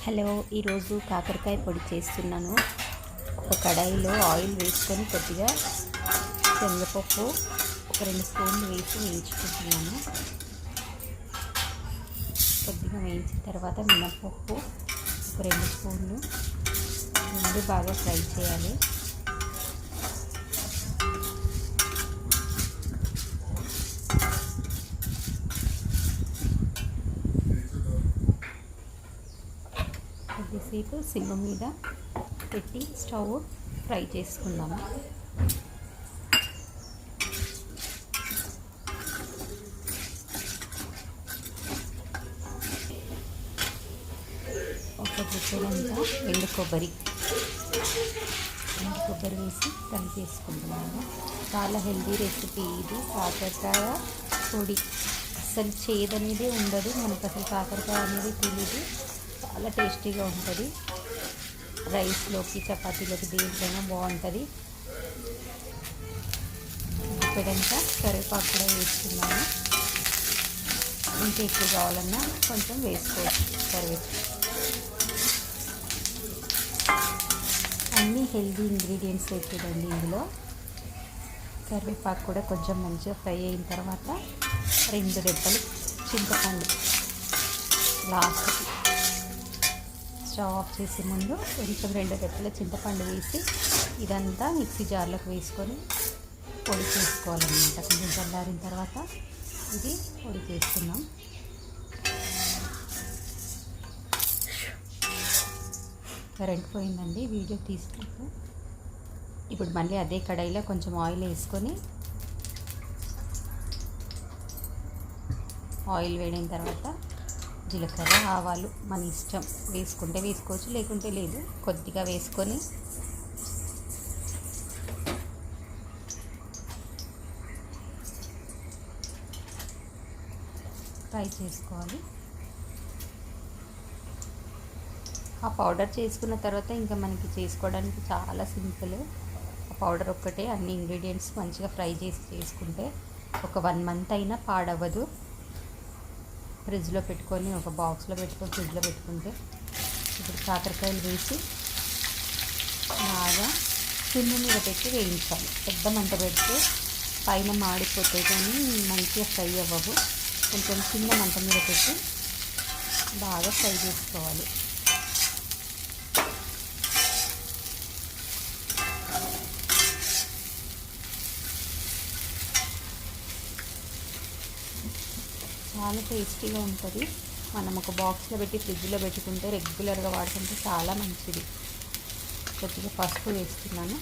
Hello, ఈరోజు కాకరకాయ పొడి చేస్తున్నాను. ఒక కడాయిలో ఆయిల్ వేసుకొని కొద్దిగా శనగపప్పు ఒక 2 స్పూన్లు వేసి వేయించుకుంటున్నాను. కొద్దిగా వేయించిన తర్వాత మినప్పప్పు ఒక 2 స్పూన్లు ముందు బాగా ఫ్రై చేయాలి. కొద్దిసేపు సిమ్ మీద పెట్టి స్టవ్ ఫ్రై చేసుకుందాము. ఒక గుప్పెడంతా ఎండు కొబ్బరి వేసి ఫ్రై చేసుకుంటున్నాము. చాలా హెల్దీ రెసిపీ ఇది. కాకరకాయ పొడి అసలు చేదనేది ఉండదు. మనకు అసలు కాకరకాయ అనేది తెలియదు. చాలా టేస్టీగా ఉంటుంది. రైస్లోకి, చపాతీలోకి, దేంట్లోనూ బాగుంటుంది. ఇప్పుడంతా కరివేపాకు కూడా వేస్తున్నాను. ఇంకా ఎక్కువ కావాలన్నా కొంచెం వేసుకోవచ్చు. కరివేపాకు అన్నీ హెల్దీ ఇంగ్రీడియంట్స్ చూడండి. ఇందులో కరివేపాకు కూడా కొంచెం మంచిగా ఫ్రై అయిన తర్వాత 2 రెబ్బలు చింతపండు లాస్ట్కి స్టవ్ ఆఫ్ చేసే ముందు కొంచెం 2 రెబ్బల చింతపండు వేసి ఇదంతా మిక్సీ జార్లోకి వేసుకొని పొడి చేసుకోవాలన్నమాట. కొంచెం చల్లారిన తర్వాత ఇది పొడి చేసుకున్నాం. కరెంట్ పోయిందండి, వీడియో తీసుకుంటూ. ఇప్పుడు మళ్ళీ అదే కడాయిలో కొంచెం ఆయిల్ వేసుకొని ఆయిల్ వేడిన తర్వాత జీలకర్ర, ఆవాలు మన ఇష్టం, వేసుకుంటే వేసుకోవచ్చు, లేకుంటే లేదు. కొద్దిగా వేసుకొని ఫ్రై చేసుకోవాలి. ఆ పౌడర్ చేసుకున్న తర్వాత ఇంకా మనకి చేసుకోవడానికి చాలా సింపుల్. ఆ పౌడర్ ఒక్కటే అన్ని ఇంగ్రీడియంట్స్ మంచిగా ఫ్రై చేసి చేసుకుంటే ఒక 1 మంత్ అయినా పాడవ్వదు. ఫ్రిడ్జ్లో పెట్టుకొని ఒక బాక్స్లో పెట్టుకొని ఫ్రిడ్జ్లో పెట్టుకుంటే. ఇప్పుడు కాకరకాయలు వేసి బాగా సిమ్ మీద పెట్టి వేయించాలి. పెద్ద మంట పెడితే పైన మాడిపోతాయి, కానీ మంచిగా ఫ్రై అవ్వవు. కొంచెం చిన్న మంట మీద పెట్టి బాగా ఫ్రై చేసుకోవాలి. చాలా టేస్టీగా ఉంటుంది. మనం ఒక బాక్స్లో పెట్టి ఫ్రిడ్జ్లో పెట్టుకుంటే రెగ్యులర్గా వాడుకుంటే చాలా మంచిది. కొద్దిగా పసుపు వేస్తున్నాను.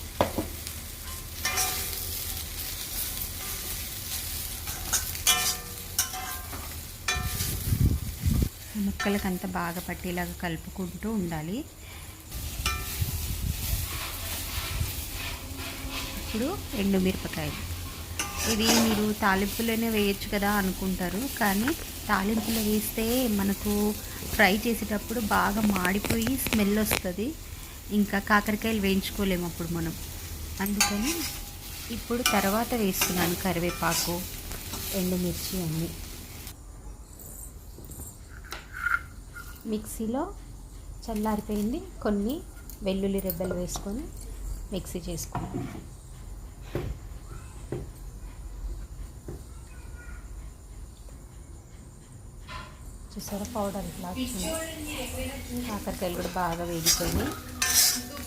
ముక్కలకంతా బాగా పట్టేలాగా కలుపుకుంటూ ఉండాలి. ఇప్పుడు ఎండుమిరపకాయలు, ఇది మీరు తాలింపులోనే వేయచ్చు కదా అనుకుంటారు, కానీ తాలింపులో వేస్తే మనకు ఫ్రై చేసేటప్పుడు బాగా మాడిపోయి స్మెల్ వస్తుంది. ఇంకా కాకరకాయలు వేయించుకోలేము అప్పుడు మనం. అందుకని ఇప్పుడు తర్వాత వేస్తున్నాను కరివేపాకు, ఎండుమిర్చి అన్నీ. మిక్సీలో చల్లారిపోయింది. కొన్ని వెల్లుల్లి రెబ్బలు వేసుకొని మిక్సీ చేసుకున్నాను. చూసారా పౌడర్ ఇట్లా వచ్చింది. కాకరకాయలు కూడా బాగా వేగిపోయి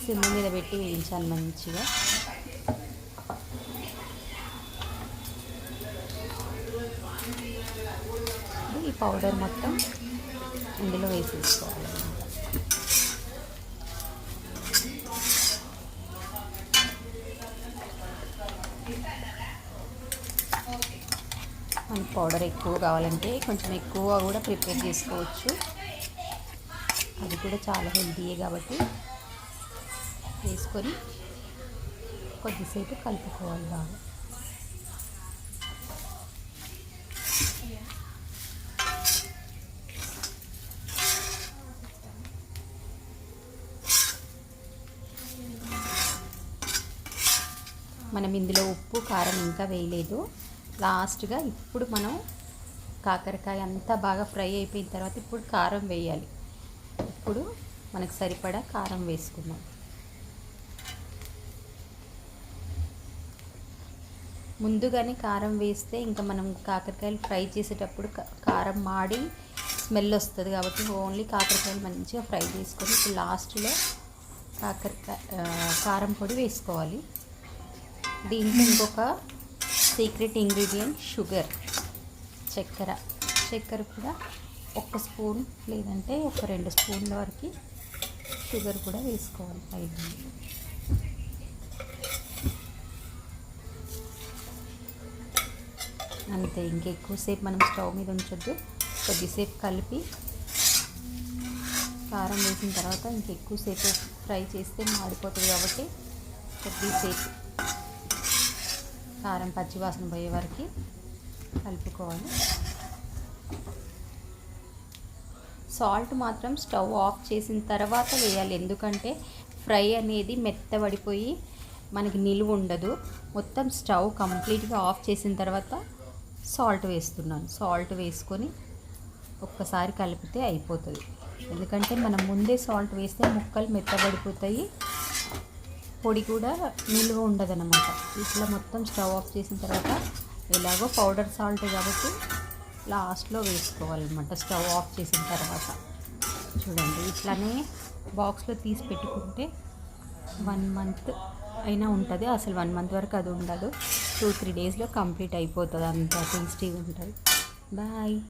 సిమ్ మీద పెట్టి వేయించాను మంచిగా. ఈ పౌడర్ మొత్తం ఇందులో వేసేసుకోవాలి. మనకి పౌడర్ ఎక్కువ కావాలంటే కొంచెం ఎక్కువ కూడా ప్రిపేర్ చేసుకోవచ్చు. అది కూడా చాలా హెల్తీయే కాబట్టి వేసుకొని కొద్దిసేపు కలుపుకోవాలి బాగా. మనం ఇందులో ఉప్పు, కారం ఇంకా వేయలేదు. లాస్ట్గా ఇప్పుడు మనం కాకరకాయ అంతా బాగా ఫ్రై అయిపోయిన తర్వాత ఇప్పుడు కారం వేయాలి. ఇప్పుడు మనకు సరిపడా కారం వేసుకుందాం. ముందుగానే కారం వేస్తే ఇంకా మనం కాకరకాయలు ఫ్రై చేసేటప్పుడు కారం మాడి స్మెల్ వస్తుంది కాబట్టి ఓన్లీ కాకరకాయలు మంచిగా ఫ్రై చేసుకొని ఇప్పుడు లాస్ట్లో కారం పొడి వేసుకోవాలి. దీంట్లో ఇంకొక సీక్రెట్ ఇంగ్రీడియంట్ షుగర్, చక్కెర కూడా 1 స్పూన్ లేదంటే ఒక 2 స్పూన్ల వరకు షుగర్ కూడా వేసుకోవాలి పైన. అంతే, ఇంకెక్కువసేపు మనం స్టవ్ మీద ఉంచొద్దు. కొద్దిసేపు కలిపి కారం వేసిన తర్వాత ఇంకెక్కువసేపు ఫ్రై చేస్తే మాడిపోతుంది కాబట్టి కొద్దిసేపు కారం పచ్చివాసన పోయే వరకు కలుపుకోవాలి. సాల్ట్ మాత్రం స్టవ్ ఆఫ్ చేసిన తర్వాత వేయాలి, ఎందుకంటే ఫ్రై అనేది మెత్తబడిపోయి మనకి నిలువ ఉండదు. మొత్తం స్టవ్ కంప్లీట్గా ఆఫ్ చేసిన తర్వాత సాల్ట్ వేస్తున్నాను. సాల్ట్ వేసుకొని ఒక్కసారి కలిపితే అయిపోతుంది. ఎందుకంటే మనం ముందే సాల్ట్ వేస్తే ముక్కలు మెత్తబడిపోతాయి, పొడి కూడా నిలువ ఉండదన్నమాట. ఇట్లా మొత్తం స్టవ్ ఆఫ్ చేసిన తర్వాత ఎలాగో పౌడర్ సాల్ట్ కాబట్టి లాస్ట్లో వేసుకోవాలన్నమాట స్టవ్ ఆఫ్ చేసిన తర్వాత. చూడండి, ఇట్లానే బాక్స్లో తీసి పెట్టుకుంటే 1 మంత్ అయినా ఉంటుంది. అసలు 1 మంత్ వరకు అది ఉండదు. 2-3 డేస్లో కంప్లీట్ అయిపోతుంది. అంత టేస్టీగా ఉంటుంది. బాయ్.